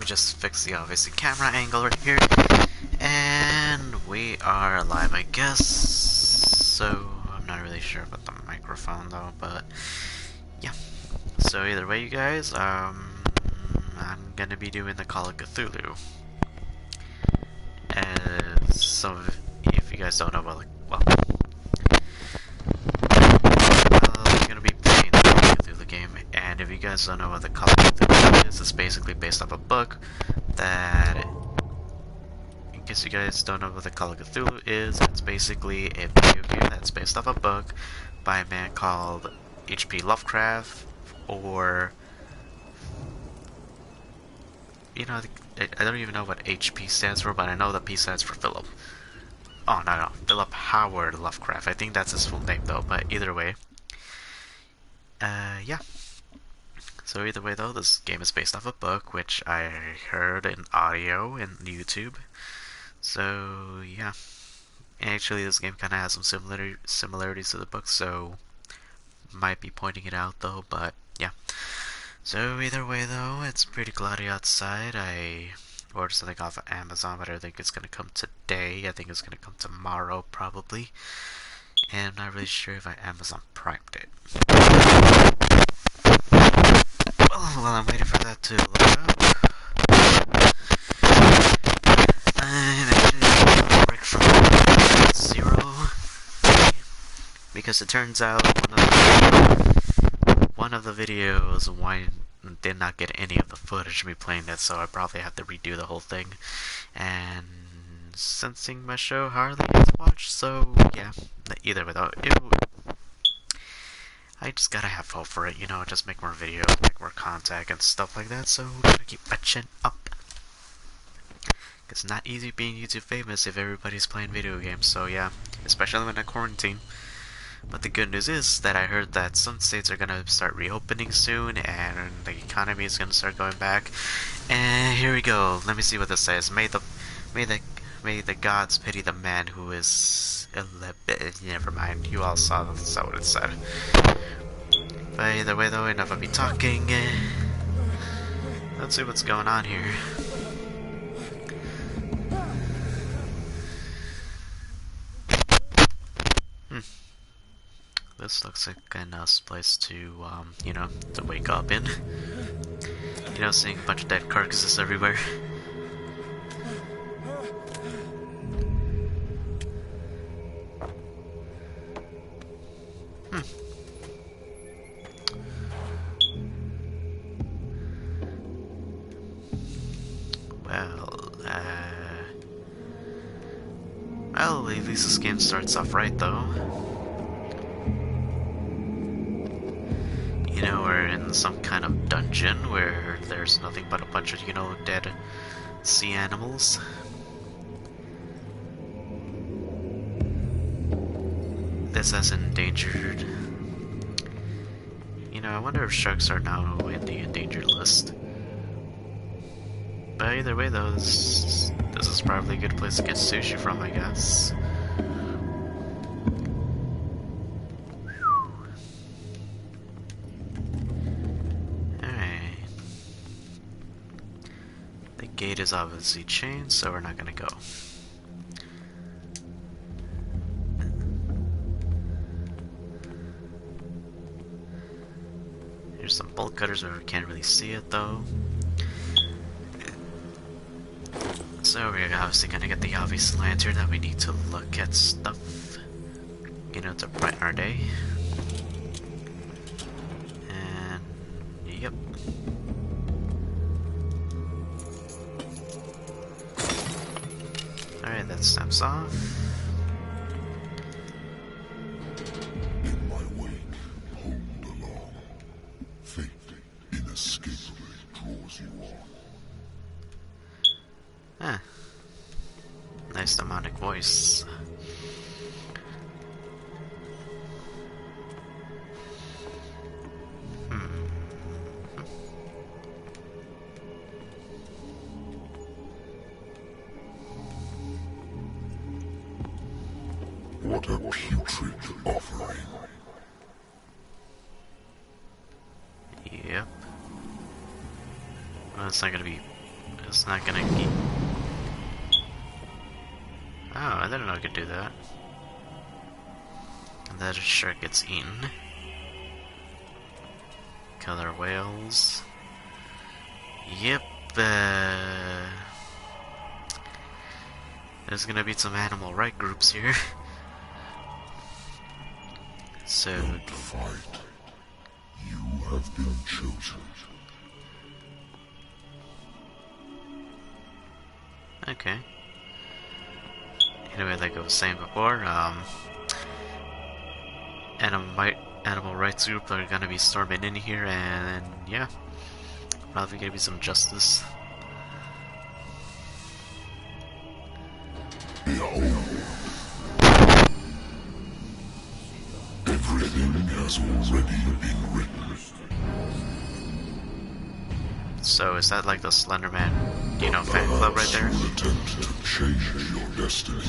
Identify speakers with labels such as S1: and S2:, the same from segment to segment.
S1: just fix the obviously camera angle right here, and we are live, I guess. So I'm not really sure about the microphone though, but yeah. So either way, you guys, I'm gonna be doing the Call of Cthulhu. And so if you guys don't know about, I'm gonna be playing the Call of Cthulhu game, and if you guys don't know what the Call of Cthulhu is, it's basically based off a book that, in case you guys don't know what the Call of Cthulhu is, it's basically a video game that's based off a book by a man called H.P. Lovecraft, or, you know, I don't even know what HP stands for, but I know the P stands for Philip. Oh, no, Philip Howard Lovecraft. I think that's his full name, though, but either way. Yeah. So either way, though, this game is based off a book, which I heard in audio in YouTube. So, yeah. Actually, this game kind of has some similarities to the book, so might be pointing it out, though, but yeah. So either way, though, it's pretty cloudy outside. I ordered something off of Amazon, but I don't think it's gonna come today. I think it's gonna come tomorrow, probably. And I'm not really sure if I Amazon Primed it. Well, while I'm waiting for that to load up, I'm actually taking a break from Zero, because it turns out one of the videos did not get any of the footage of me playing it, so I probably have to redo the whole thing. And sensing my show hardly gets watched, so yeah. Either way though, I just gotta have hope for it, you know, just make more videos, make more content and stuff like that, so gotta keep my chin up. It's not easy being YouTube famous if everybody's playing video games, so yeah, especially when in quarantine. But the good news is that I heard that some states are gonna start reopening soon, and the economy is gonna start going back. And here we go. Let me see what this says. May the gods pity the man who is never mind. You all saw what it said. But either way, though, enough of me talking. Let's see what's going on here. This looks like a nice place to, you know, to wake up in. You know, seeing a bunch of dead carcasses everywhere. Well, at least this game starts off right, though. You know, we're in some kind of dungeon where there's nothing but a bunch of, you know, dead sea animals. This has endangered. You know, I wonder if sharks are now in the endangered list. But either way, though, this is probably a good place to get sushi from, I guess. Alright. The gate is obviously chained, so we're not gonna go. There's some bolt cutters where we can't really see it, though. So we're obviously gonna get the obvious lantern that we need to look at stuff, you know, to brighten our day. And yep. Alright, that snaps off.
S2: In my wake, hold along. Fate inescapably draws you on.
S1: Ah. Nice demonic voice.
S2: What a putrid offering.
S1: Yep. Well, it's not gonna be It's not gonna keep. Oh, I didn't know I could do that. And that shark gets eaten. Killer whales. Yep. There's gonna be some animal right groups here. So.
S2: Don't fight. You have been chosen.
S1: Okay. Anyway, like I was saying before, animal rights group are gonna be storming in here, and yeah, probably gonna be some justice.
S2: Behold. Everything has already been written.
S1: So is that like the Slenderman, fan club right there?
S2: You attempt to change your destiny.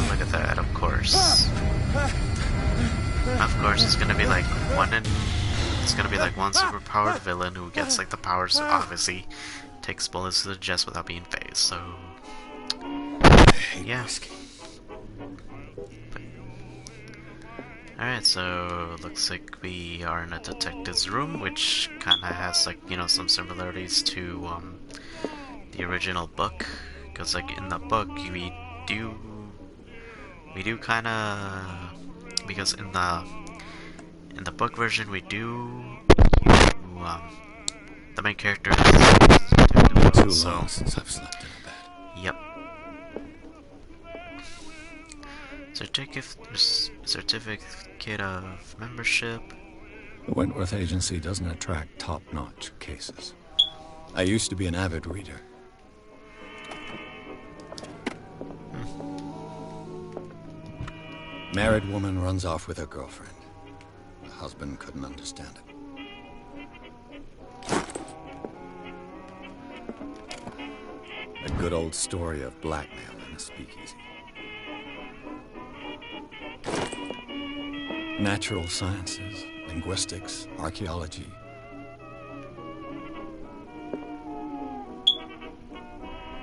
S1: Look at that, of course. Of course, it's gonna be like one superpowered villain who gets like the powers to obviously takes bullets to the chest without being phased. So yeah. Alright, so looks like we are in a detective's room, which kinda has like, some similarities to the original book. Because like in the book we do kinda, because in the book version we do the main character is
S3: Too
S1: so
S3: long since I've slept in a bed.
S1: yep. Certificate of membership.
S3: The Wentworth Agency doesn't attract top-notch cases. I used to be an avid reader. Married woman runs off with her girlfriend. The husband couldn't understand it. A good old story of blackmail in a speakeasy. Natural sciences, linguistics, archaeology.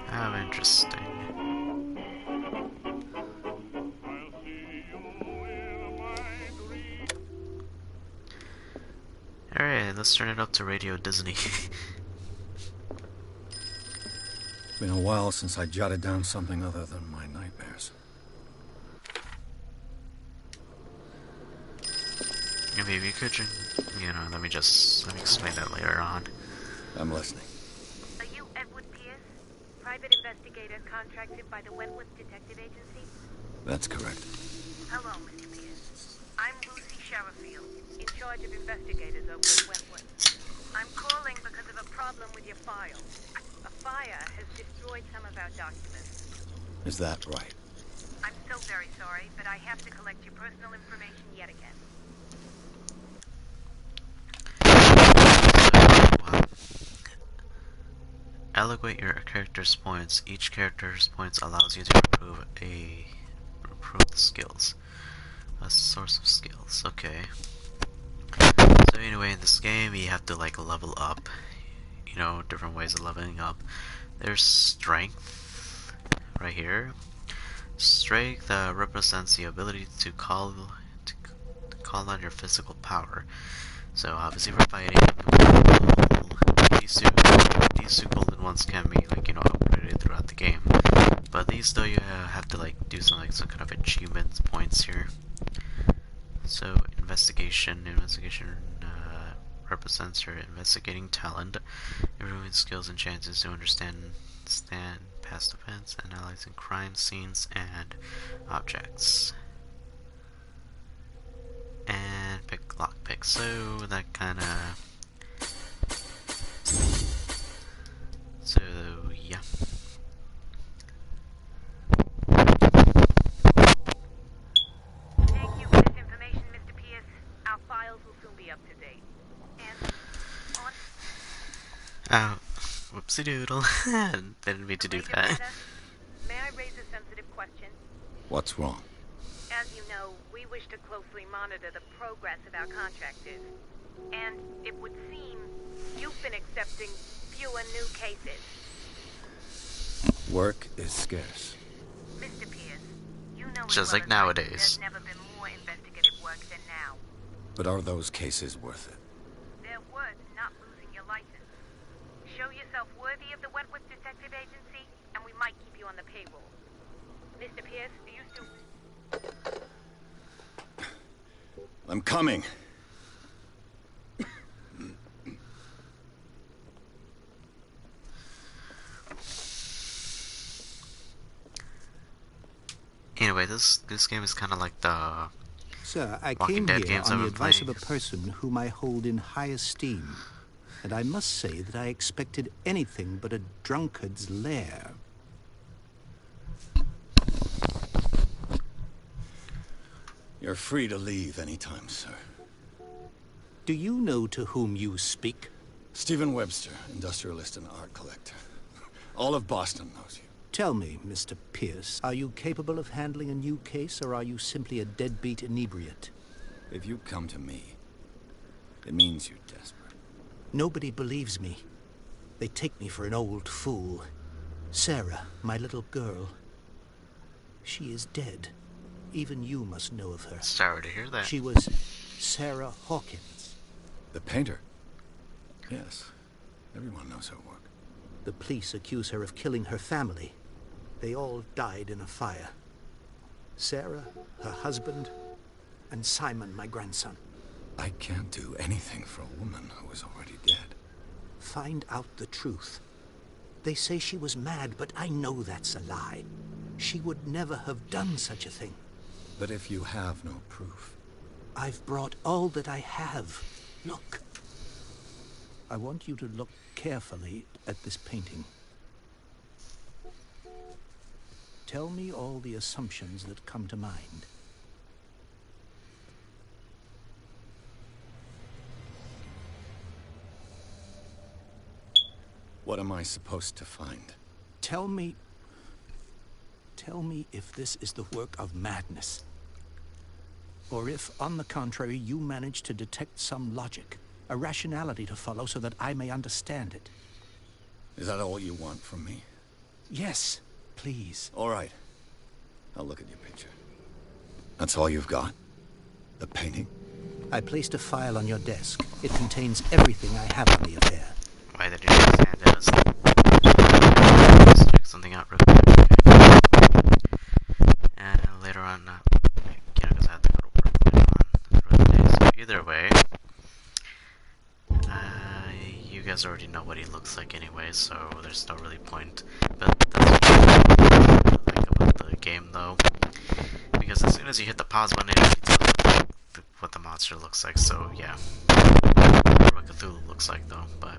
S1: How interesting. Alright, let's turn it up to Radio Disney.
S3: Been a while since I jotted down something other than my nightmares.
S1: Yeah, maybe you could, let me explain that later on.
S3: I'm listening.
S4: Are you Edward Pierce, private investigator contracted by the Wentworth Detective Agency?
S3: That's correct.
S4: Hello, Mr. Pierce. I'm Lucy Sherifield, in charge of investigators over at Wentworth. I'm calling because of a problem with your file. A fire has destroyed some of our documents.
S3: Is that right?
S4: I'm so very sorry, but I have to collect your personal information yet again.
S1: Allocate your character's points. Each character's points allows you to improve the skills. A source of skills. Okay. So anyway, in this game, you have to like level up. Different ways of leveling up. There's strength right here. Strength represents the ability to call on your physical power. So obviously for fighting, these two golden ones can be upgraded throughout the game. But these though you have to do some kind of achievement points here. So investigation represents your investigating talent, improving skills and chances to understand past events, analyzing crime scenes and objects. And pick lockpick. So that kinda. So yeah.
S4: Thank you for this information, Mr. Pierce. Our files will soon be up to date. And on...
S1: Whoopsie doodle. Didn't mean to do that.
S4: May I raise a sensitive question?
S3: What's wrong?
S4: wish to closely monitor the progress of our contractors. And it would seem you've been accepting fewer new cases.
S3: Work is scarce.
S4: Mr. Pierce, you know as
S1: Just
S4: well
S1: like
S4: as I do
S1: nowadays.
S4: there's never been more investigative work than now.
S3: But are those cases worth it?
S4: They're worth not losing your license. Show yourself worthy of the Wentworth Detective Agency, and we might keep you on the payroll. Mr. Pierce, do you still...
S3: I'm coming.
S1: Anyway, this game is kind of like the
S5: Sir, I
S1: Walking
S5: came
S1: Dead
S5: here
S1: games
S5: on
S1: I've
S5: the
S1: been
S5: advice of
S1: playing.
S5: a person whom I hold in high esteem. And I must say that I expected anything but a drunkard's lair.
S3: You're free to leave anytime, sir.
S5: Do you know to whom you speak?
S3: Stephen Webster, industrialist and art collector. All of Boston knows you.
S5: Tell me, Mr. Pierce, are you capable of handling a new case, or are you simply a deadbeat inebriate?
S3: If you come to me, it means you're desperate.
S5: Nobody believes me. They take me for an old fool. Sarah, my little girl, she is dead. Even you must know of her.
S1: Sorry to hear that.
S5: She was Sarah Hawkins.
S3: The painter? Yes. Everyone knows her work.
S5: The police accuse her of killing her family. They all died in a fire. Sarah, her husband, and Simon, my grandson.
S3: I can't do anything for a woman who is already dead.
S5: Find out the truth. They say she was mad, but I know that's a lie. She would never have done such a thing.
S3: But if you have no proof...
S5: I've brought all that I have. Look. I want you to look carefully at this painting. Tell me all the assumptions that come to mind.
S3: What am I supposed to find?
S5: Tell me if this is the work of madness. Or if, on the contrary, you manage to detect some logic, a rationality to follow so that I may understand it.
S3: Is that all you want from me?
S5: Yes, please.
S3: All right. I'll look at your picture. That's all you've got? The painting?
S5: I placed a file on your desk. It contains everything I have on the affair.
S1: Why did you understand it? Let's check something out real quick. And later on, because I have to go to work later on throughout the day. So either way, you guys already know what he looks like anyway, so there's no really point. But that's what I like about the game, though, because as soon as you hit the pause button, it tells you what the monster looks like. So yeah, what Cthulhu looks like, though. But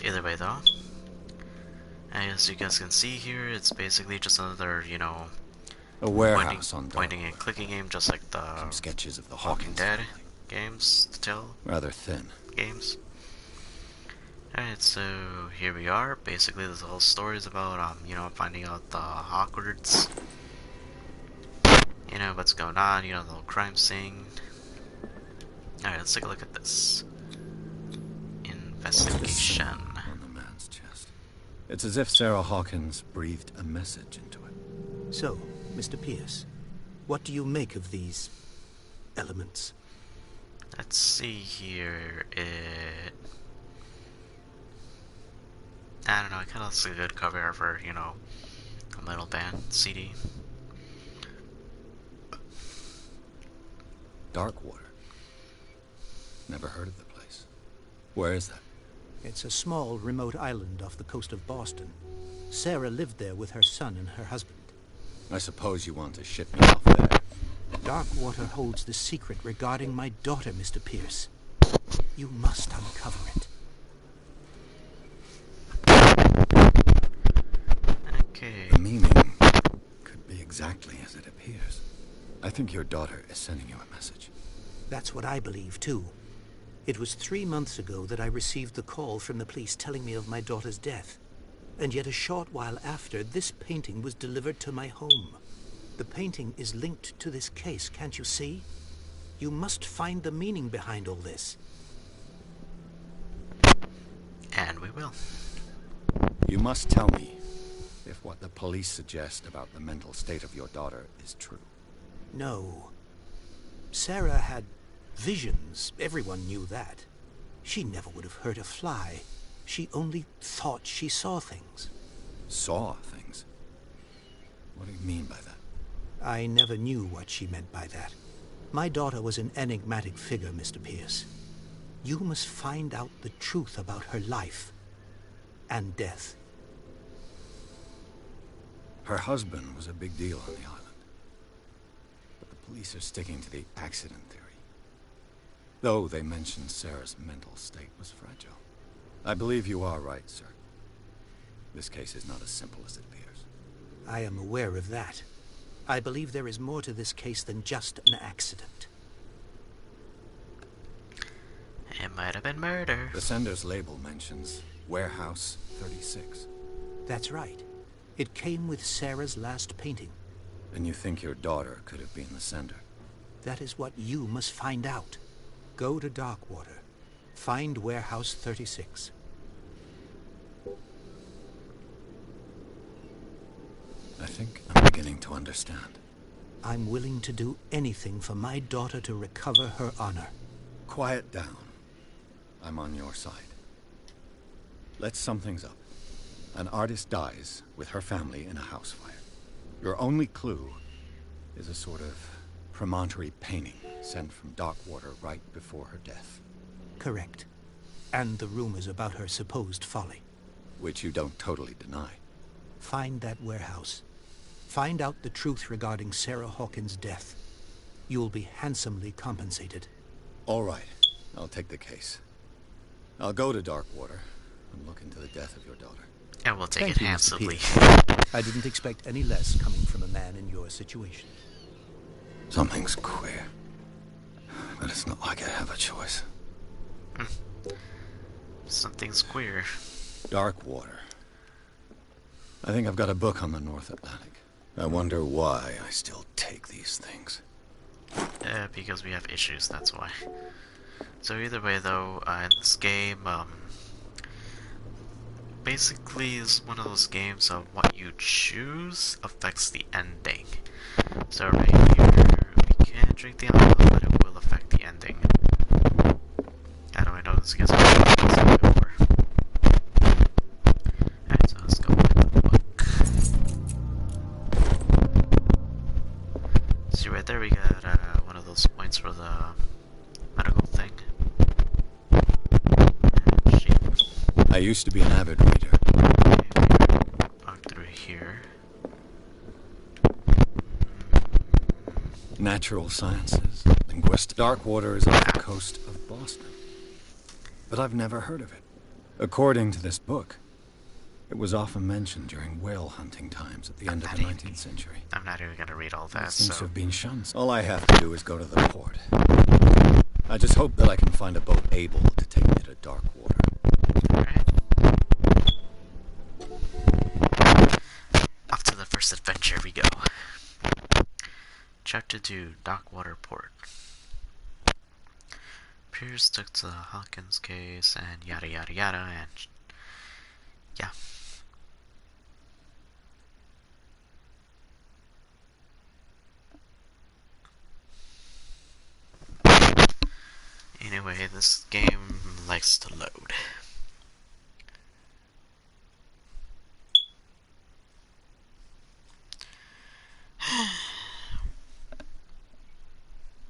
S1: either way, though, as you guys can see here, it's basically just another,
S3: A warehouse on
S1: pointing and clicking game, just like the
S3: Some sketches of the
S1: Walking
S3: Hawkins
S1: Dead
S3: family.
S1: games, to tell
S3: Rather thin.
S1: games. Alright, so here we are. Basically, this whole story is about, finding out the Hawkwards. What's going on, the little crime scene. Alright, let's take a look at this. Investigation.
S3: On the man's chest. It's as if Sarah Hawkins breathed a message into it.
S5: So, Mr. Pierce, what do you make of these elements?
S1: Let's see here. I don't know, it kind of looks like a good cover for, a metal band CD.
S3: Darkwater. Never heard of the place. Where is that?
S5: It's a small, remote island off the coast of Boston. Sarah lived there with her son and her husband.
S3: I suppose you want to ship me off there.
S5: Darkwater holds the secret regarding my daughter, Mr. Pierce. You must uncover it.
S1: Okay.
S3: The meaning could be exactly as it appears. I think your daughter is sending you a message.
S5: That's what I believe, too. It was 3 months ago that I received the call from the police telling me of my daughter's death. And yet a short while after, this painting was delivered to my home. The painting is linked to this case, can't you see? You must find the meaning behind all this.
S1: And we will.
S3: You must tell me if what the police suggest about the mental state of your daughter is true.
S5: No. Sarah had visions. Everyone knew that. She never would have hurt a fly. She only thought she saw things.
S3: Saw things? What do you mean by that?
S5: I never knew what she meant by that. My daughter was an enigmatic figure, Mr. Pierce. You must find out the truth about her life and death.
S3: Her husband was a big deal on the island. But the police are sticking to the accident theory. Though they mentioned Sarah's mental state was fragile. I believe you are right, sir. This case is not as simple as it appears.
S5: I am aware of that. I believe there is more to this case than just an accident.
S1: It might have been murder.
S3: The sender's label mentions Warehouse 36.
S5: That's right. It came with Sarah's last painting.
S3: And you think your daughter could have been the sender?
S5: That is what you must find out. Go to Darkwater. Find Warehouse 36.
S3: I think I'm beginning to understand.
S5: I'm willing to do anything for my daughter to recover her honor.
S3: Quiet down. I'm on your side. Let's sum things up. An artist dies with her family in a house fire. Your only clue is a sort of promontory painting sent from Darkwater right before her death.
S5: Correct. And the rumors about her supposed folly.
S3: Which you don't totally deny.
S5: Find that warehouse. Find out the truth regarding Sarah Hawkins' death. You'll be handsomely compensated.
S3: All right. I'll take the case. I'll go to Darkwater and look into the death of your daughter.
S1: And we'll take
S5: Thank
S1: it
S5: you, Mr.
S1: handsomely.
S5: Pierce. I didn't expect any less coming from a man in your situation.
S3: Something's queer. But it's not like I have a choice.
S1: Something's queer.
S3: Darkwater. I think I've got a book on the North Atlantic. I wonder why I still take these things.
S1: Because we have issues, that's why. So either way though, in this game, basically is one of those games of what you choose affects the ending. So right here, we can't drink the alcohol, but it will affect the ending. How do I know this gets before? Alright, so let's go find the book. See right there we got one of those points for the medical thing. And sheep.
S3: I used to be an avid reader.
S1: Walk through here.
S3: Natural sciences, linguistics. Darkwater is off the coast of Boston. But I've never heard of it. According to this book, it was often mentioned during whale hunting times at the end of the 19th century.
S1: I'm not even gonna read all
S3: It
S1: that,
S3: seems to
S1: so...
S3: have been shunned. All I have to do is go to the port. I just hope that I can find a boat able to take me to Darkwater.
S1: Alright. Off to the first adventure we go. Chapter 2, Darkwater Port. Pierce took to the Hawkins case and yada yada yada and... yeah. Anyway, this game likes to load. I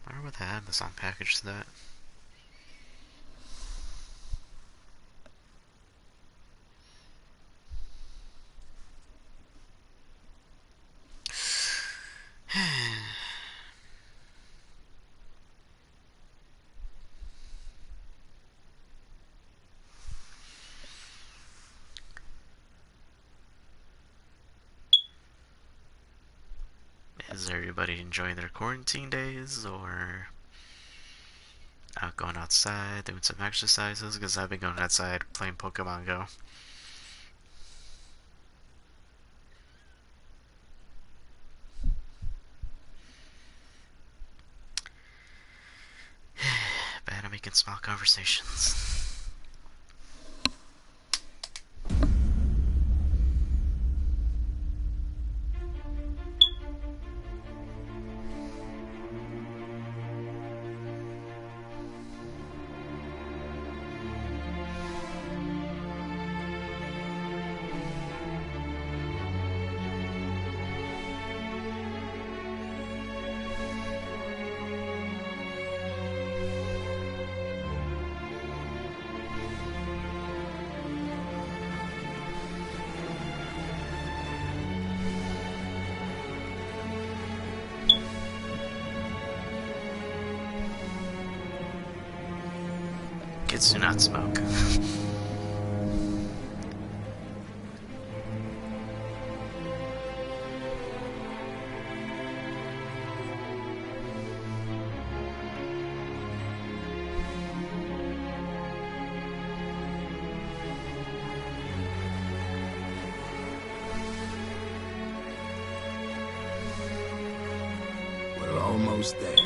S1: wonder what the Amazon package is that. Is everybody enjoying their quarantine days, or out going outside, doing some exercises? Because I've been going outside playing Pokemon Go. making small conversations. Kids do not smoke.
S2: We're almost there.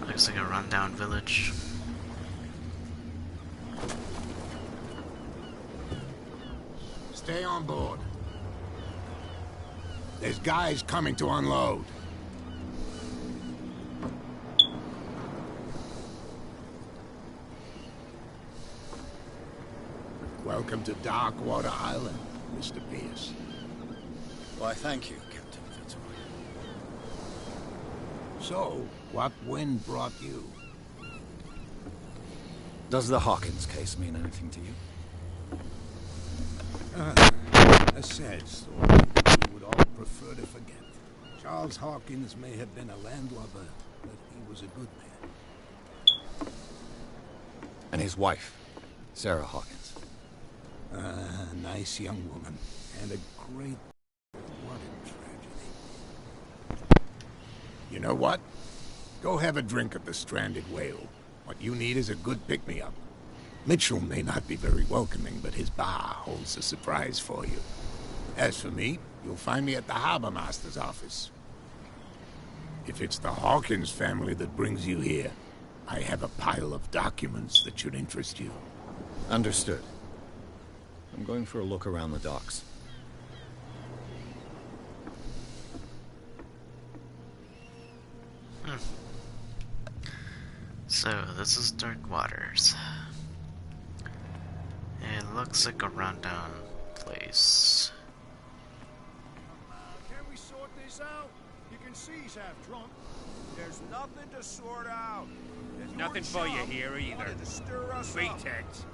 S1: Looks like a rundown village.
S2: Stay on board. There's guys coming to unload. Welcome to Darkwater Island, Mr. Pierce.
S3: Why, thank you, Captain Fitzroy.
S2: So, what wind brought you?
S3: Does the Hawkins case mean anything to you?
S2: A sad story we would all prefer to forget. Charles Hawkins may have been a landlubber, but he was a good man.
S3: And his wife, Sarah Hawkins.
S2: A nice young woman, and a great... What a tragedy. You know what? Go have a drink at the Stranded Whale. What you need is a good pick-me-up. Mitchell may not be very welcoming, but his bar holds a surprise for you. As for me, you'll find me at the Harbor Master's office. If it's the Hawkins family that brings you here, I have a pile of documents that should interest you.
S3: Understood. I'm going for a look around the docks.
S1: So, this is Dark Waters. It looks like a rundown place.
S6: Can we sort this out? You can see he's half drunk. There's nothing to sort out. There's
S7: Nothing for you here either.
S6: Wanted to stir us up.
S7: Pretext.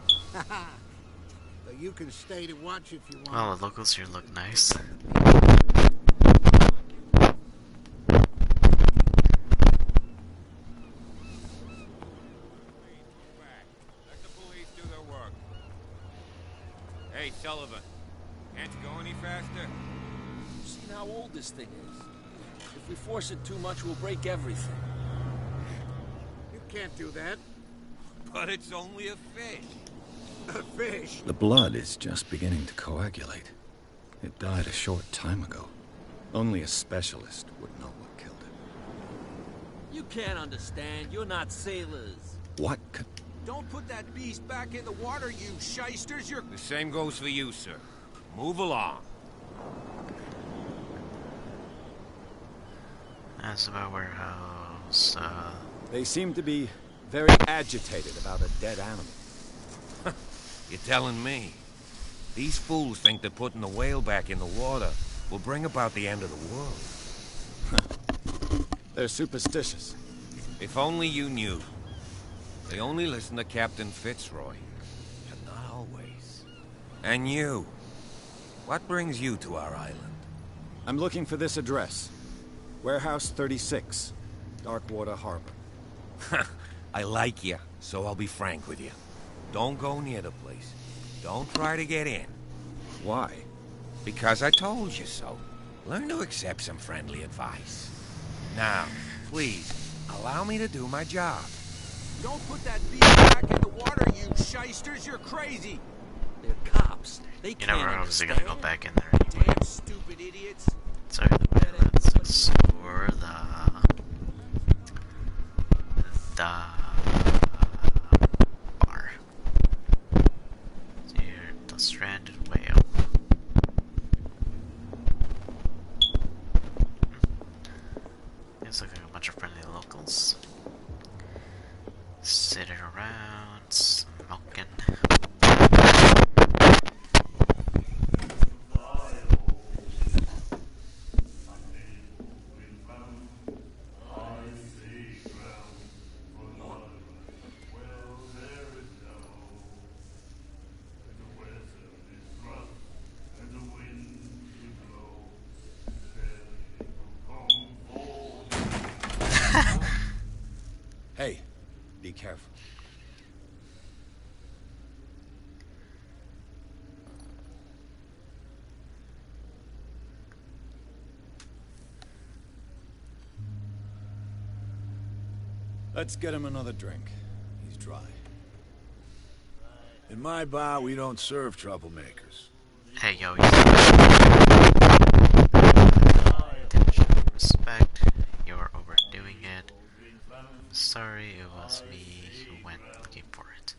S2: But you can stay to watch if you want.
S1: Well, the locals here look nice.
S7: Let the police do their work. Hey, Sullivan. Can't you go any faster?
S8: You've seen how old this thing is. If we force it too much, we'll break everything.
S2: You can't do that.
S7: But it's only a fish.
S2: A fish?
S3: The blood is just beginning to coagulate. It died a short time ago. Only a specialist would know what killed it.
S8: You can't understand. You're not sailors.
S3: What could...
S6: Don't put that beast back in the water, you shysters. You're...
S7: The same goes for you, sir. Move along.
S1: That's about warehouse.
S3: They seem to be very agitated about a dead animal.
S7: You're telling me? These fools think that putting the whale back in the water will bring about the end of the world.
S3: They're superstitious.
S7: If only you knew. They only listen to Captain Fitzroy. But not always. And you. What brings you to our island?
S3: I'm looking for this address. Warehouse 36, Darkwater Harbor.
S7: I like you, so I'll be frank with you. Don't go near the place. Don't try to get in.
S3: Why?
S7: Because I told you so. Learn to accept some friendly advice. Now, please, allow me to do my job.
S8: Don't put that beast back in the water, you shysters. You're crazy. They're cops. They
S1: You
S8: can't
S1: know we're obviously
S8: understand.
S1: gonna go back in there anyway.
S8: Damn stupid idiots.
S1: So let's explore the bar. Dear, the stranded whale. It's looking like a bunch of friendly locals sitting around smoking.
S3: Hey, be careful. Let's get him another drink. He's dry.
S6: In my bar, we don't serve troublemakers.
S1: Hey yo, respect, you're overdoing it. Sorry, it was me who went looking for it.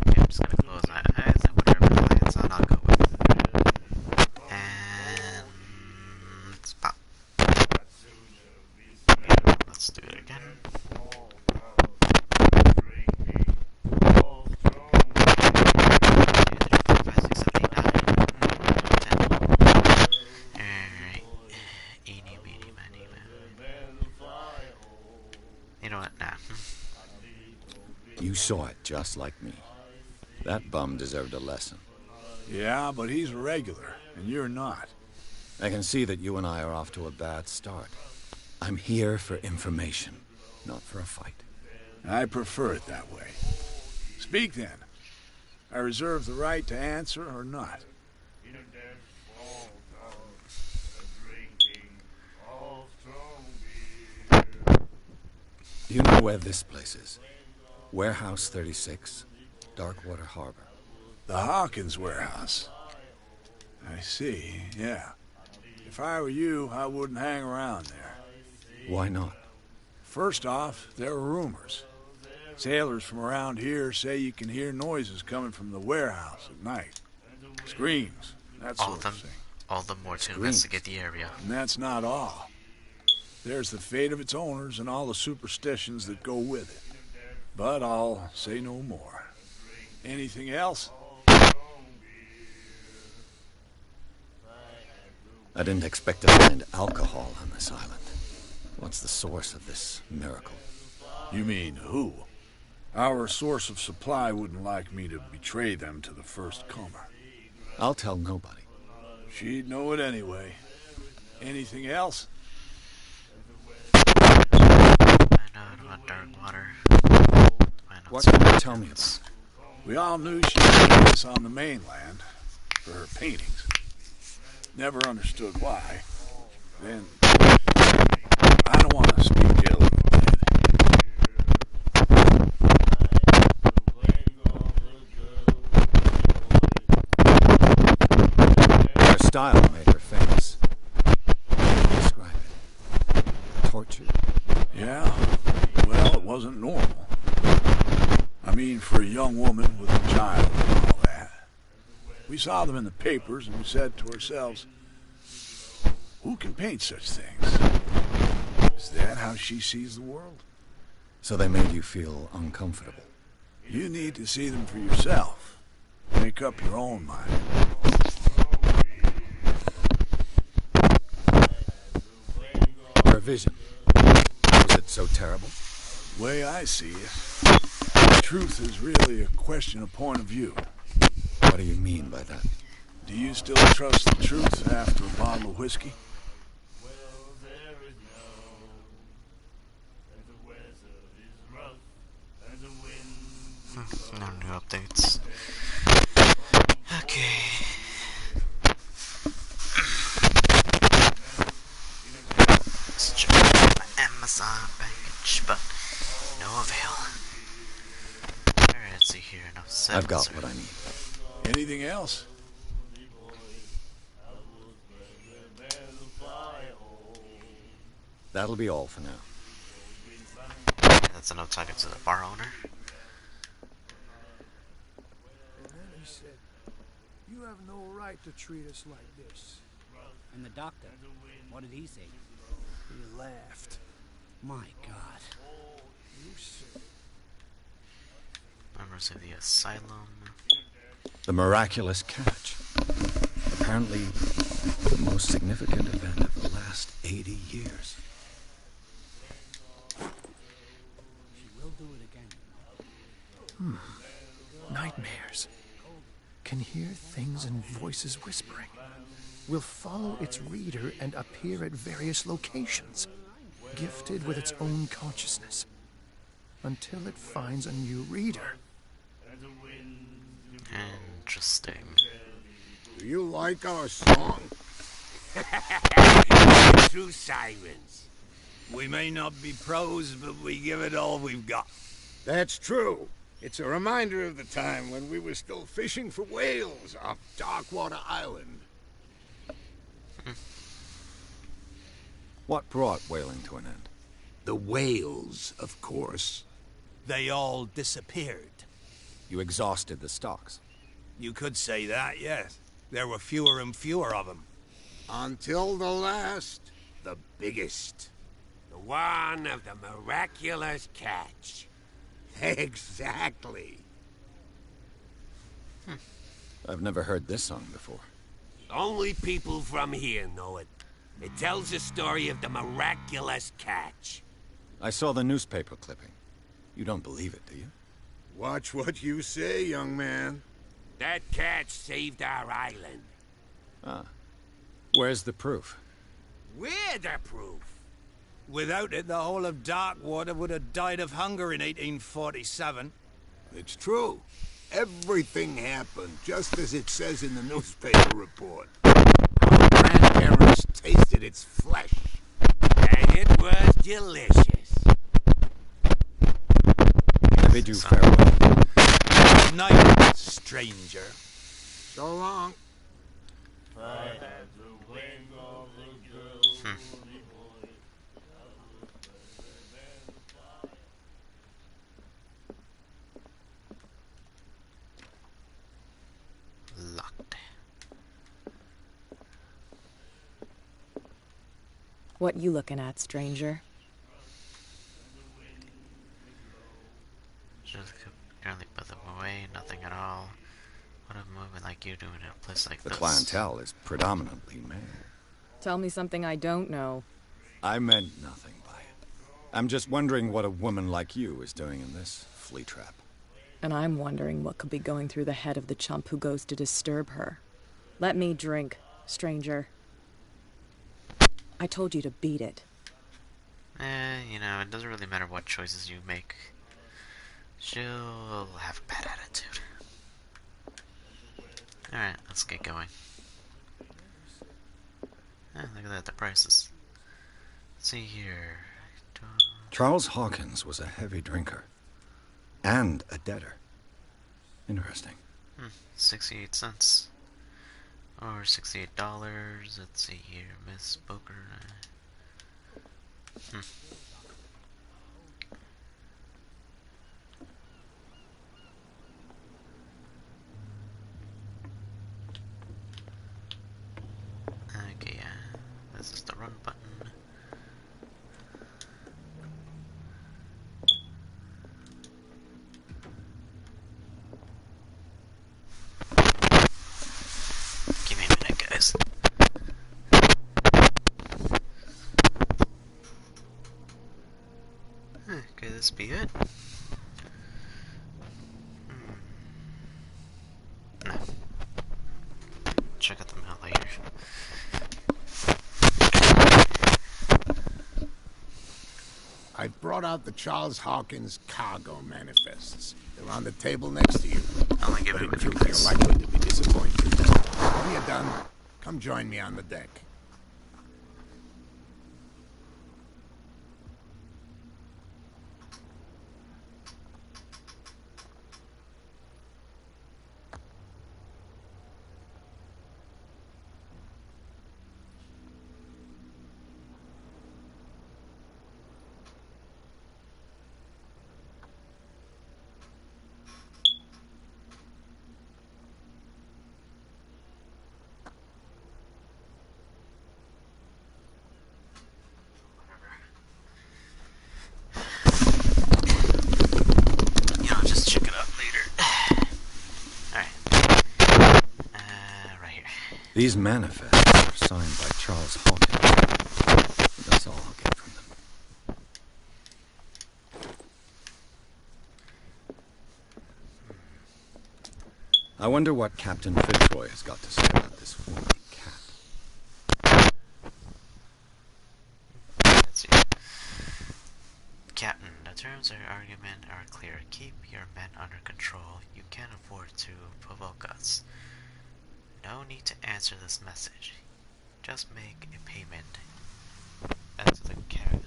S1: Okay, I'm just gonna close my eyes and whatever the lights on, I'll go with. And stop. Okay, let's do it again. You know what? Nah.
S3: You saw it just like me. That bum deserved a lesson.
S6: Yeah, but he's a regular, and you're not.
S3: I can see that you and I are off to a bad start. I'm here for information, not for a fight.
S6: I prefer it that way. Speak then. I reserve the right to answer or not.
S3: Do you know where this place is? Warehouse 36, Darkwater Harbor.
S6: The Hawkins warehouse. I see, yeah. If I were you, I wouldn't hang around there.
S3: Why not?
S6: First off, there are rumors. Sailors from around here say you can hear noises coming from the warehouse at night. Screams, that sort of thing.
S1: All the more to investigate the area.
S6: And that's not all. There's the fate of its owners and all the superstitions that go with it. But I'll say no more. Anything else?
S3: I didn't expect to find alcohol on this island. What's the source of this miracle?
S6: You mean who? Our source of supply wouldn't like me to betray them to the first comer.
S3: I'll tell nobody.
S6: She'd know it anyway. Anything else?
S1: Find out about Darkwater.
S3: What can you tell me about?
S6: We all knew she was famous on the mainland for her paintings. Never understood why. Then, I don't want to speak ill of the
S3: dead. Her style made her famous. How do you describe it? Torture?
S6: Yeah, well, it wasn't normal. I mean, for a young woman with a child and all that. We saw them in the papers and we said to ourselves, who can paint such things? Is that how she sees the world?
S3: So they made you feel uncomfortable?
S6: You need to see them for yourself. Make up your own mind.
S3: vision. Was it so terrible?
S6: The way I see it, truth is really a question of point of view.
S3: What do you mean by that?
S6: Do you still trust the truth after a bottle of whiskey?
S1: No new updates. Okay. Let's check my Amazon package, but no avail. Alright, let's see here. Enough said.
S3: I've got what I need.
S6: Anything else?
S3: That'll be all for now.
S1: That's a note talking to the bar owner.
S9: And then he said, "You have no right to treat us like this."
S10: And the doctor, what did he say?
S9: He laughed.
S10: My God.
S9: You said,
S1: Members of the asylum.
S3: The miraculous catch. Apparently, the most significant event of the last 80 years.
S10: She will do it again.
S9: nightmares. Can hear things and voices whispering. Will follow its reader and appear at various locations, gifted with its own consciousness, until it finds a new reader.
S1: Interesting.
S2: Do you like our song?
S8: True sirens. We may not be pros, but we give it all we've got.
S2: That's true. It's a reminder of the time when we were still fishing for whales off Darkwater Island.
S3: What brought whaling to an end?
S8: The whales, of course. They all disappeared.
S3: You exhausted the stocks.
S8: You could say that, yes. There were fewer and fewer of them.
S2: Until the last, the biggest.
S8: The one of the miraculous catch.
S2: Exactly.
S3: I've never heard this song before.
S8: Only people from here know it. It tells the story of the miraculous catch.
S3: I saw the newspaper clipping. You don't believe it, do you?
S2: Watch what you say, young man.
S8: That catch saved our island.
S3: Ah. Where's the proof?
S8: We're the proof. Without it, the whole of Darkwater would have died of hunger in 1847.
S2: It's true. Everything happened just as it says in the newspaper report. Our grandparents tasted its flesh.
S8: And it was delicious.
S3: I bid you farewell.
S8: Good night, stranger.
S2: So long.
S1: Locked.
S11: What you looking at, stranger?
S1: Just currently put them away, nothing at all. What a movement like you doing in a place like
S3: The
S1: this.
S3: clientele is predominantly male.
S11: Tell me something I don't know.
S3: I meant nothing by it. I'm just wondering what a woman like you is doing in this flea trap.
S11: And I'm wondering what could be going through the head of the chump who goes to disturb her. Let me drink, stranger. I told you to beat it.
S1: You know, it doesn't really matter what choices you make. She'll have a bad attitude. Alright, let's get going. Ah, look at that, the prices. Let's see here.
S3: Charles Hawkins was a heavy drinker. And a debtor. Interesting.
S1: 68 cents. Or $68. Let's see here, Miss Booker. Okay, yeah. This is the run button. Give me a minute, guys. this be it? No. Check out the mail later.
S2: I've brought out the Charles Hawkins cargo manifests. They're on the table next to you.
S1: I'll give
S2: But
S1: it
S2: in
S1: with
S2: truth,
S1: this.
S2: you're likely to be disappointed. When you're done, come join me on the deck.
S1: You know, just check it out later. Alright. Right here.
S3: These manifests are signed by Charles Hawkins. That's all I'll get from them. I wonder what Captain Fitzroy has got to say about this woman cat.
S1: Let's see. Captain, the terms of your argument are clear. Keep your men under control. You can't afford to provoke us. No need to answer this message. Just make a payment. That's the cat.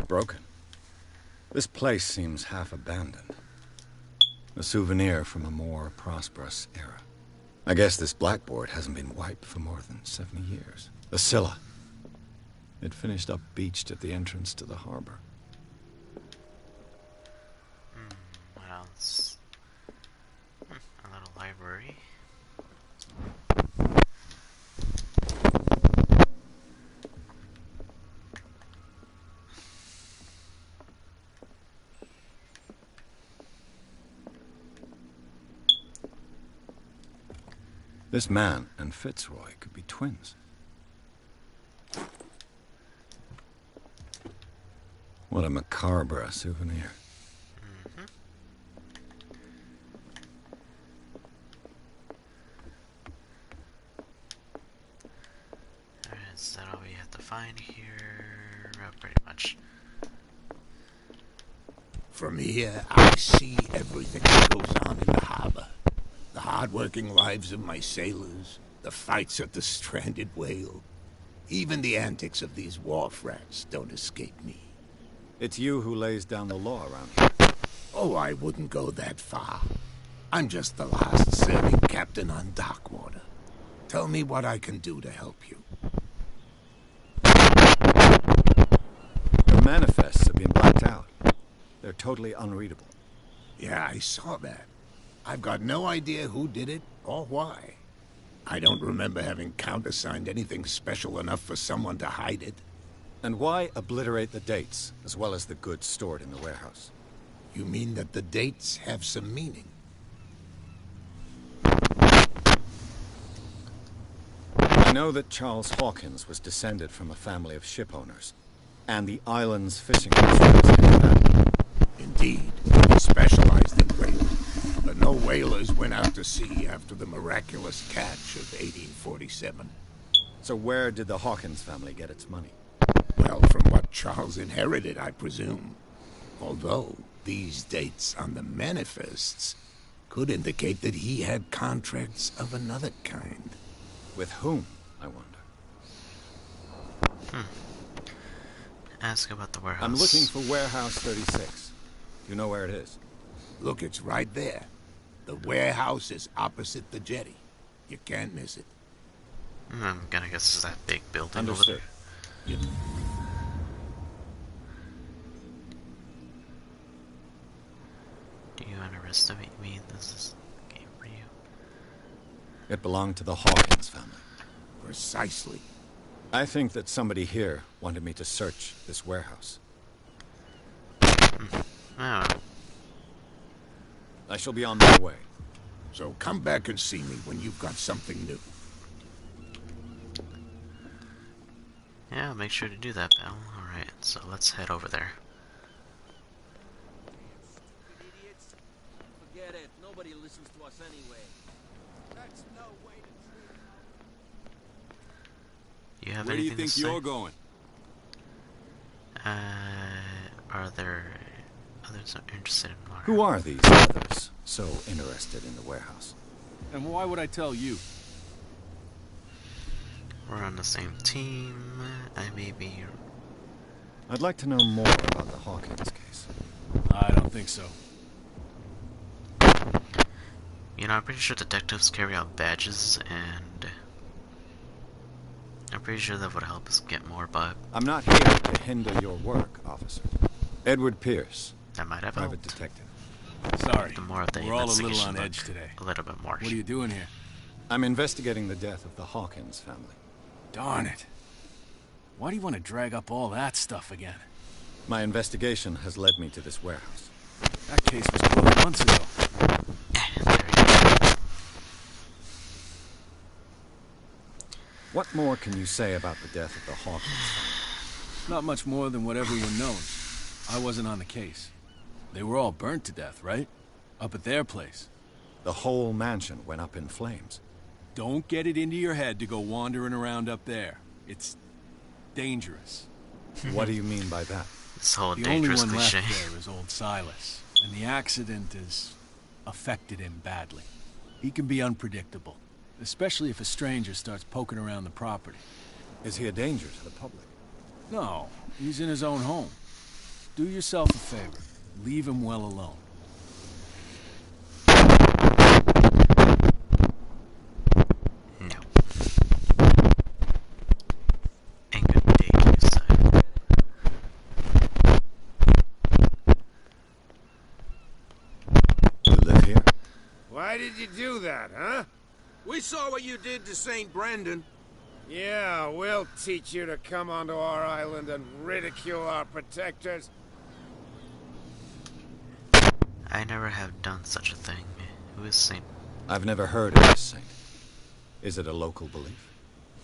S3: Broken. This place seems half abandoned. A souvenir from a more prosperous era. I guess this blackboard hasn't been wiped for more than 70 years. The Scylla. It finished up beached at the entrance to the harbor.
S1: What else? A little library.
S3: This man and Fitzroy could be twins. What a macabre souvenir.
S1: Alright, is that all we have to find here? Pretty much.
S2: From here, I see everything that goes on in the harbor. The hard-working lives of my sailors, the fights at the stranded whale. Even the antics of these wharf rats don't escape me.
S3: It's you who lays down the law around here.
S2: Oh, I wouldn't go that far. I'm just the last serving captain on Darkwater. Tell me what I can do to help you.
S3: Your manifests have been blacked out. They're totally unreadable.
S2: Yeah, I saw that. I've got no idea who did it or why. I don't remember having countersigned anything special enough for someone to hide it.
S3: And why obliterate the dates, as well as the goods stored in the warehouse?
S2: You mean that the dates have some meaning?
S3: I know that Charles Hawkins was descended from a family of ship owners, and the island's fishing industry was that.
S2: Indeed, he specialized in whaling, but no whalers went out to sea after the miraculous catch of 1847.
S3: So where did the Hawkins family get its money?
S2: Well, from what Charles inherited, I presume. Although, these dates on the manifests could indicate that he had contracts of another kind.
S3: With whom, I wonder?
S1: Ask about the warehouse.
S3: I'm looking for Warehouse 36. You know where it is?
S2: Look, it's right there. The warehouse is opposite the jetty. You can't miss it.
S1: I'm gonna guess it's that big building
S3: Understood.
S1: over
S2: You
S1: there. Do you underestimate me? This is a game for you.
S3: It belonged to the Hawkins family.
S2: Precisely.
S3: I think that somebody here wanted me to search this warehouse.
S1: Oh,
S3: I shall be on my way.
S2: So come back and see me when you've got something new.
S1: yeah, Yeah, make sure to do that, pal. Alright, so let's head over there.
S7: Forget it. Nobody listens to us anyway.
S8: That's no way to
S1: You have
S12: Where do you
S1: anything
S12: think
S1: to say?
S12: you're going?
S1: Are there others interested in water?
S3: Who are these others so interested in the warehouse?
S12: And why would I tell you?
S1: We're on the same team. I may be...
S3: I'd like to know more about the Hawkins case.
S12: I don't think so.
S1: You know, I'm pretty sure detectives carry out badges, and... I'm pretty sure that would help us get more, but...
S3: I'm not here to hinder your work, officer. Edward Pierce,
S1: that might have
S3: private
S1: helped.
S3: detective.
S12: Sorry,
S1: The more of the
S12: we're all a little
S1: investigation
S12: on
S1: look
S12: edge today.
S1: a little bit more.
S12: What are you doing here?
S3: I'm investigating the death of the Hawkins family.
S12: Darn it. Why do you want to drag up all that stuff again?
S3: My investigation has led me to this warehouse.
S12: That case was 12 months ago.
S1: There you go.
S3: What more can you say about the death of the Hawkins family?
S12: Not much more than what everyone knows. I wasn't on the case. They were all burnt to death, right? Up at their place.
S3: The whole mansion went up in flames.
S12: Don't get it into your head to go wandering around up there. It's dangerous.
S3: What do you mean by that?
S1: This whole
S12: The only
S1: dangerous
S12: one
S1: cliche.
S12: left there is old Silas, and the accident has affected him badly. He can be unpredictable, especially if a stranger starts poking around the property.
S3: Is he a danger to the public?
S12: No, he's in his own home. Do yourself a favor. Leave him well alone.
S1: No. And good day to you, sir.
S3: You live here?
S8: Why did you do that, huh?
S13: We saw what you did to St. Brendan.
S8: Yeah, we'll teach you to come onto our island and ridicule our protectors.
S1: I never have done such a thing. Who is Saint?
S3: I've never heard of this saint. Is it a local belief?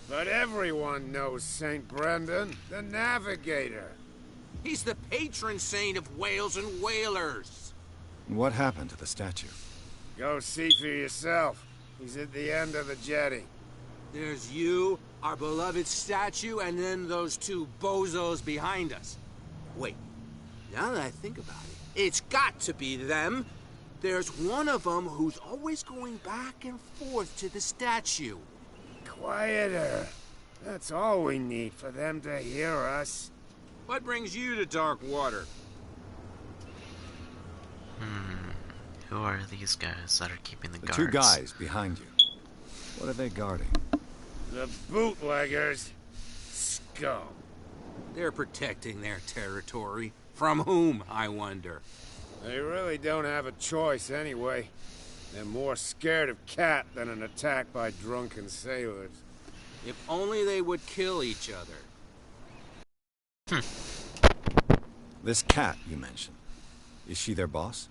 S8: But everyone knows St. Brendan, the navigator.
S13: He's the patron saint of whales and whalers.
S3: What happened to the statue?
S8: Go see for yourself. He's at the end of the jetty.
S13: There's you, our beloved statue, and then those two bozos behind us. Wait, now that I think about it, it's got to be them. There's one of them who's always going back and forth to the statue.
S8: Quieter. That's all we need for them to hear us.
S13: What brings you to dark water?
S1: Who are these guys that are keeping the
S3: The
S1: guards?
S3: two guys behind you. What are they guarding?
S8: The bootleggers. Scum.
S13: They're protecting their territory. From whom, I wonder?
S8: They really don't have a choice anyway. They're more scared of Cat than an attack by drunken sailors.
S13: If only they would kill each other.
S3: This cat you mentioned. Is she their boss?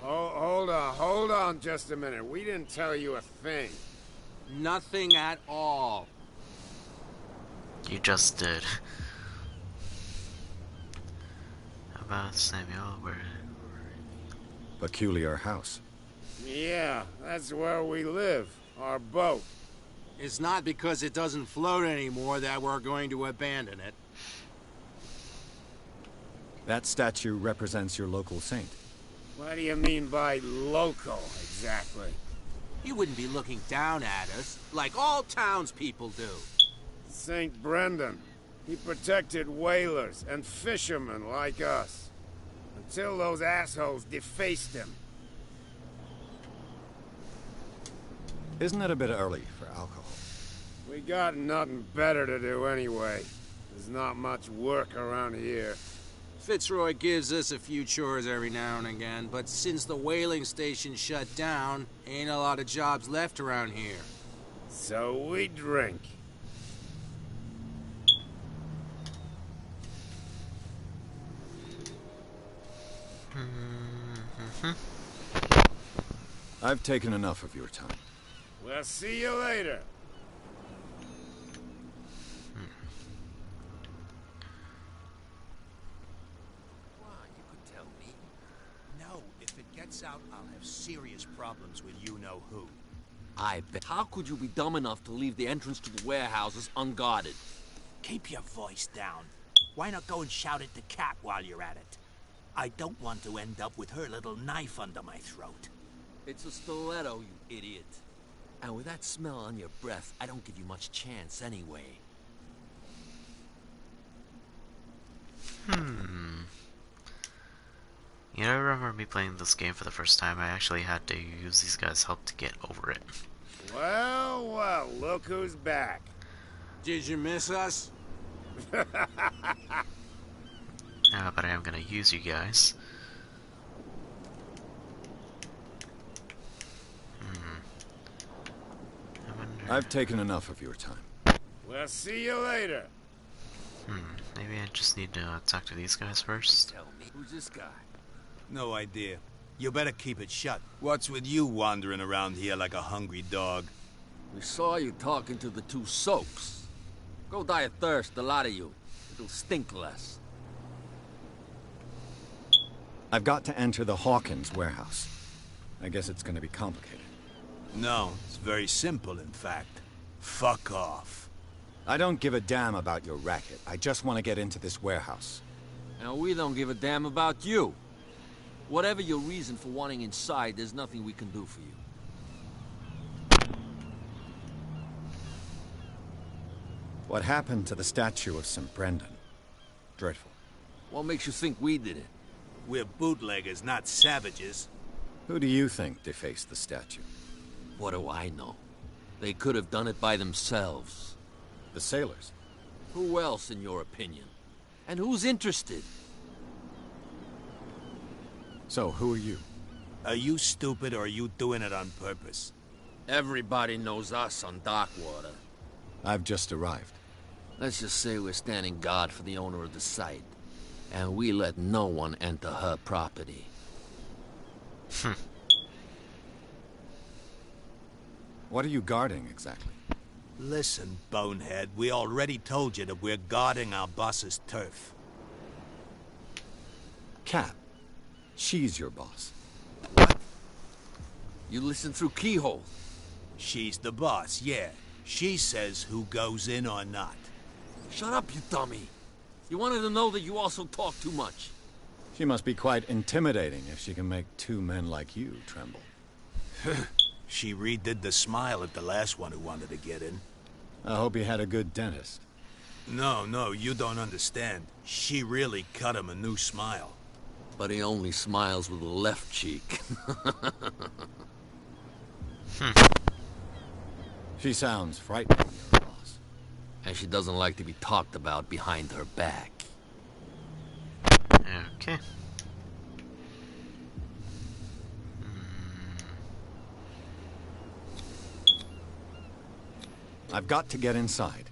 S8: Oh, hold on just a minute. We didn't tell you a thing.
S13: Nothing at all.
S1: You just did. How about Samuel? Where?
S3: Peculiar house.
S8: Yeah, that's where we live. Our boat.
S13: It's not because it doesn't float anymore that we're going to abandon it.
S3: That statue represents your local saint.
S8: What do you mean by local, exactly?
S13: You wouldn't be looking down at us, like all townspeople do.
S8: St. Brendan. He protected whalers and fishermen like us. Until those assholes defaced him.
S3: Isn't it a bit early for alcohol?
S8: We got nothing better to do anyway. There's not much work around here.
S13: Fitzroy gives us a few chores every now and again, but since the whaling station shut down, ain't a lot of jobs left around here.
S8: So we drink.
S3: I've taken enough of your time.
S8: We'll see you later.
S14: gets out, I'll have serious problems with you-know-who.
S15: I bet. How could you be dumb enough to leave the entrance to the warehouses unguarded?
S14: Keep your voice down. Why not go and shout at the cat while you're at it? I don't want to end up with her little knife under my throat.
S15: It's a stiletto, you idiot. And with that smell on your breath, I don't give you much chance anyway.
S1: You know, I remember me playing this game for the first time. I actually had to use these guys' help to get over it.
S8: Well, well, look who's back.
S13: Did you miss us?
S1: But I am gonna use you guys.
S3: I've taken enough of your time.
S8: We'll see you later.
S1: Maybe I just need to talk to these guys first.
S15: Tell me, who's this guy?
S14: No idea. You better keep it shut. What's with you wandering around here like a hungry dog?
S15: We saw you talking to the two soaks. Go die of thirst, the lot of you. It'll stink less.
S3: I've got to enter the Hawkins warehouse. I guess it's gonna be complicated.
S14: No, it's very simple, in fact. Fuck off.
S3: I don't give a damn about your racket. I just want to get into this warehouse.
S15: And we don't give a damn about you. Whatever your reason for wanting inside, there's nothing we can do for you.
S3: What happened to the statue of St. Brendan? Dreadful.
S15: What makes you think we did it?
S14: We're bootleggers, not savages.
S3: Who do you think defaced the statue?
S15: What do I know? They could have done it by themselves.
S3: The sailors?
S15: Who else, in your opinion? And who's interested?
S3: So, who are you?
S14: Are you stupid or are you doing it on purpose?
S15: Everybody knows us on Darkwater.
S3: I've just arrived.
S15: Let's just say we're standing guard for the owner of the site. And we let no one enter her property.
S3: What are you guarding, exactly?
S14: Listen, bonehead, we already told you that we're guarding our boss's turf.
S3: Cat. She's your boss.
S14: What?
S15: You listen through keyhole.
S14: She's the boss, yeah. She says who goes in or not.
S15: Shut up, you dummy. You wanted to know that you also talk too much.
S3: She must be quite intimidating if she can make two men like you tremble.
S14: She redid the smile at the last one who wanted to get in.
S3: I hope he had a good dentist.
S14: No, you don't understand. She really cut him a new smile.
S15: But he only smiles with the left cheek.
S3: She sounds frightening, your boss.
S15: And she doesn't like to be talked about behind her back.
S1: Okay.
S3: I've got to get inside.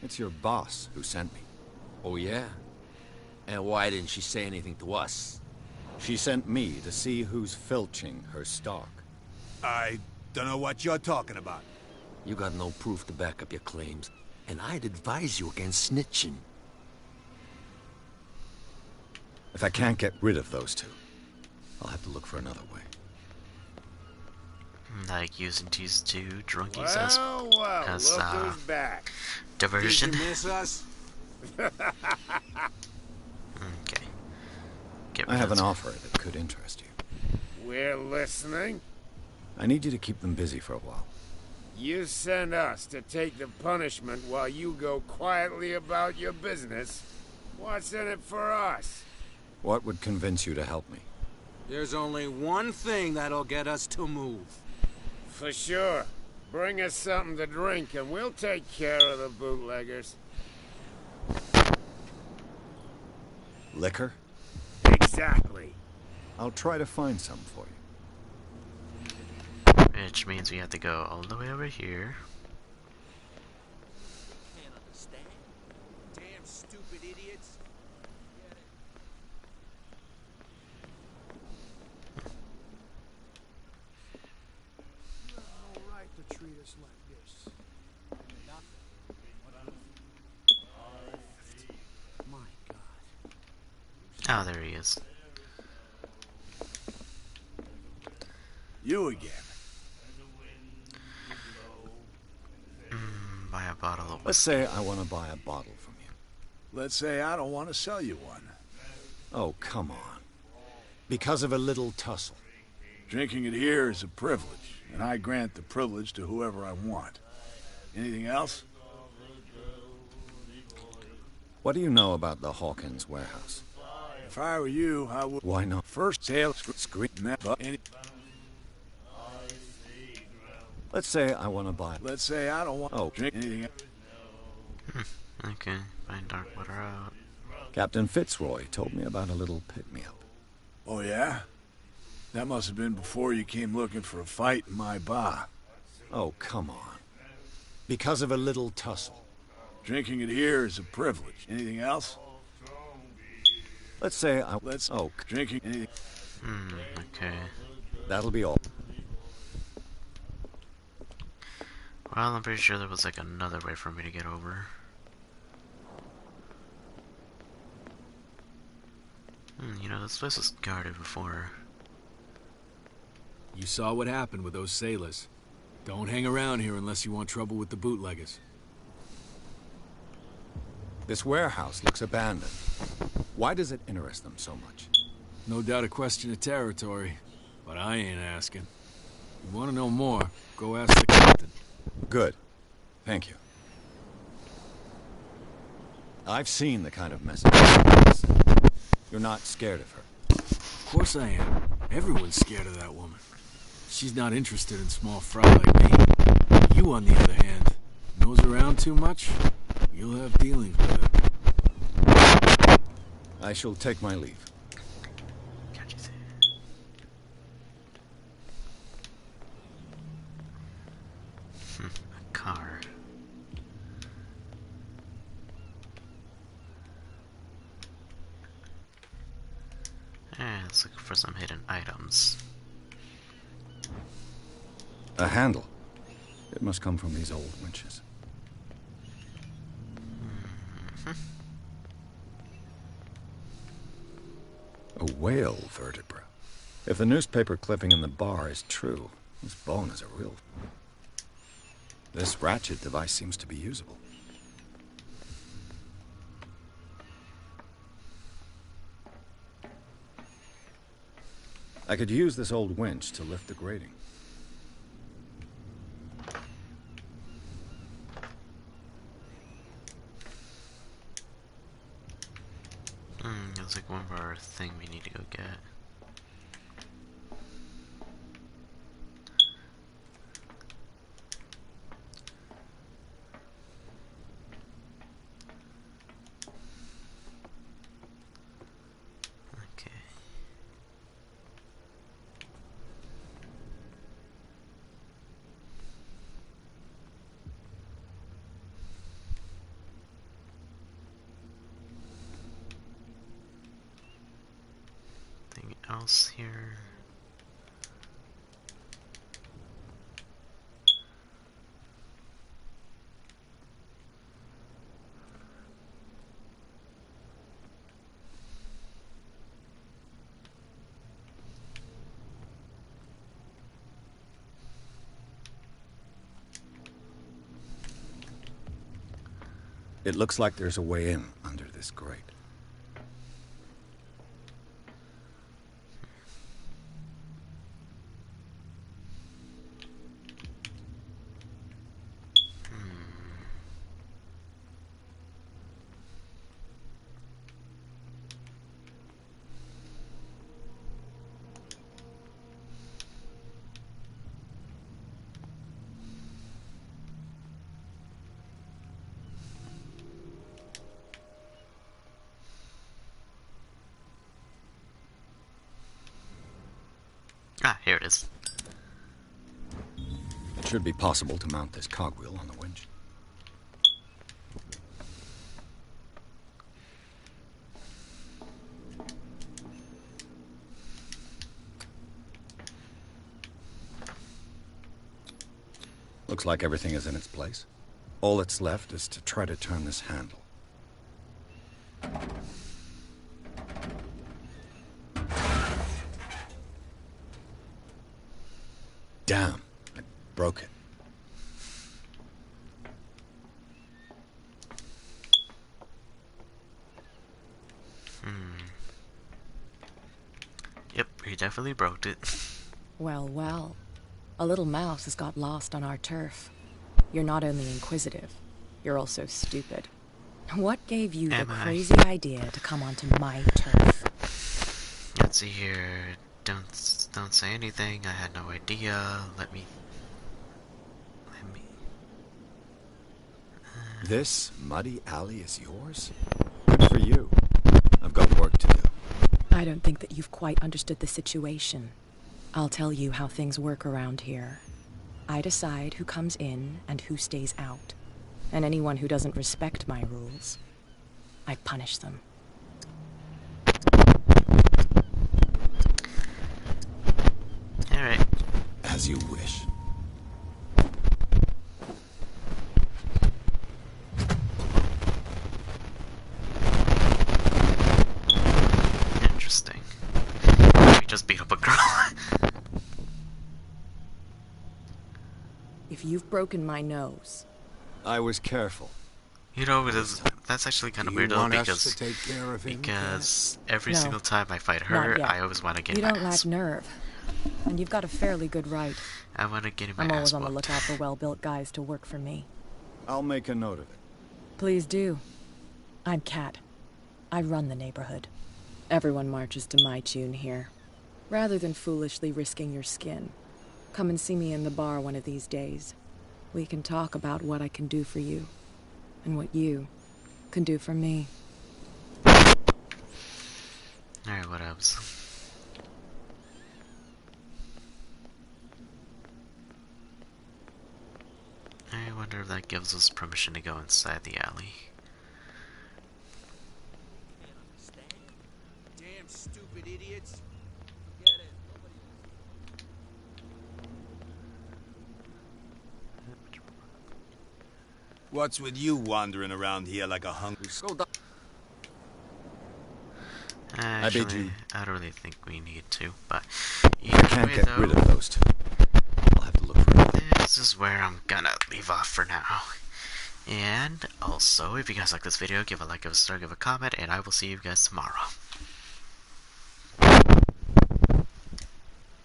S3: It's your boss who sent me.
S15: Oh, yeah? And why didn't she say anything to us?
S3: She sent me to see who's filching her stock.
S14: I don't know what you're talking about.
S15: You got no proof to back up your claims, and I'd advise you against snitching.
S3: If I can't get rid of those two, I'll have to look for another way.
S1: Like using these two drunkies
S8: Well,
S1: as
S8: look who's back.
S1: diversion.
S13: Did you miss us?
S1: Okay. Get
S3: I
S1: rid
S3: have
S1: of
S3: an
S1: this-
S3: offer that could interest you.
S8: We're listening.
S3: I need you to keep them busy for a while.
S8: You send us to take the punishment while you go quietly about your business. What's in it for us?
S3: What would convince you to help me?
S13: There's only one thing that'll get us to move.
S8: For sure. Bring us something to drink and we'll take care of the bootleggers.
S3: Liquor?
S8: Exactly.
S3: I'll try to find some for you.
S1: Which means we have to go all the way over here.
S13: Can't understand. Damn stupid idiots.
S9: You have no right to treat us like this.
S10: My God.
S1: Oh, there he is.
S6: You again.
S1: Buy a bottle of
S3: Let's
S1: whiskey.
S3: say I want to buy a bottle from you.
S6: Let's say I don't want to sell you one.
S3: Oh, come on. Because of a little tussle.
S6: Drinking it here is a privilege, and I grant the privilege to whoever I want. Anything else?
S3: What do you know about the Hawkins warehouse?
S6: If I were you, I would...
S3: Why not?
S6: First, sale, screen, any...
S3: Let's say I want to buy...
S6: Let's say I don't want to drink anything else.
S1: Okay, find Darkwater out.
S3: Captain Fitzroy told me about a little pick-me-up.
S6: Oh, yeah? That must have been before you came looking for a fight in my bar.
S3: Oh, come on. Because of a little tussle.
S6: Drinking it here is a privilege. Anything else?
S3: Let's say I...
S6: Drinking anything...
S1: Okay.
S3: That'll be all.
S1: Well, I'm pretty sure there was like another way for me to get over. You know, this place was guarded before.
S12: You saw what happened with those sailors. Don't hang around here unless you want trouble with the bootleggers.
S3: This warehouse looks abandoned. Why does it interest them so much?
S12: No doubt a question of territory, but I ain't asking. If you want to know more, go ask the captain.
S3: Good. Thank you. I've seen the kind of message. You're not scared of her.
S12: Of course I am. Everyone's scared of that woman. She's not interested in small fry like me. You, on the other hand, knows around too much, you'll have dealings with her.
S3: I shall take my leave.
S1: A car. Let's look for some hidden items.
S3: A handle. It must come from these old winches. A whale vertebra. If the newspaper clipping in the bar is true, this bone is a real... This ratchet device seems to be usable. I could use this old winch to lift the grating.
S1: Looks like one more thing we need to go get. Okay. Anything else here?
S3: It looks like there's a way in under this grate.
S1: Ah, here it is.
S3: It should be possible to mount this cogwheel on the winch. Looks like everything is in its place. All that's left is to try to turn this handle. Damn, I broke it.
S1: Yep, he definitely broke it.
S11: Well, well. A little mouse has got lost on our turf. You're not only inquisitive, you're also stupid. What gave you the crazy idea to come onto my turf?
S1: Let's see here. Don't say anything. I had no idea. Let me.
S3: This muddy alley is yours? Good for you. I've got work to do.
S11: I don't think that you've quite understood the situation. I'll tell you how things work around here. I decide who comes in and who stays out. And anyone who doesn't respect my rules, I punish them.
S1: Alright.
S3: As you wish.
S1: Interesting. We just beat up a girl.
S11: If you've broken my nose...
S3: I was careful.
S1: You know, that's actually kind of weird though, because every
S11: No,
S1: single time I fight
S11: not
S1: her,
S11: yet.
S1: I always want to get
S11: You
S1: my
S11: don't
S1: ass.
S11: lack nerve. And you've got a fairly good right.
S1: I want to get my
S11: I'm
S1: ass
S11: always on the
S1: whooped.
S11: lookout for well-built guys to work for me.
S3: I'll make a note of it.
S11: Please do. I'm Kat. I run the neighborhood. Everyone marches to my tune here. Rather than foolishly risking your skin, come and see me in the bar one of these days. We can talk about what I can do for you, and what you can do for me.
S1: Alright, what else? I wonder if that gives us permission to go inside the alley.
S13: Damn stupid idiots.
S16: What's with you wandering around here like a hungry skull?
S1: Actually, I don't really think we need to, but
S3: I can't get rid of those two. I'll have to look for it.
S1: This is where I'm gonna leave off for now. And also, if you guys like this video, give a like, give a star, give a comment, and I will see you guys tomorrow.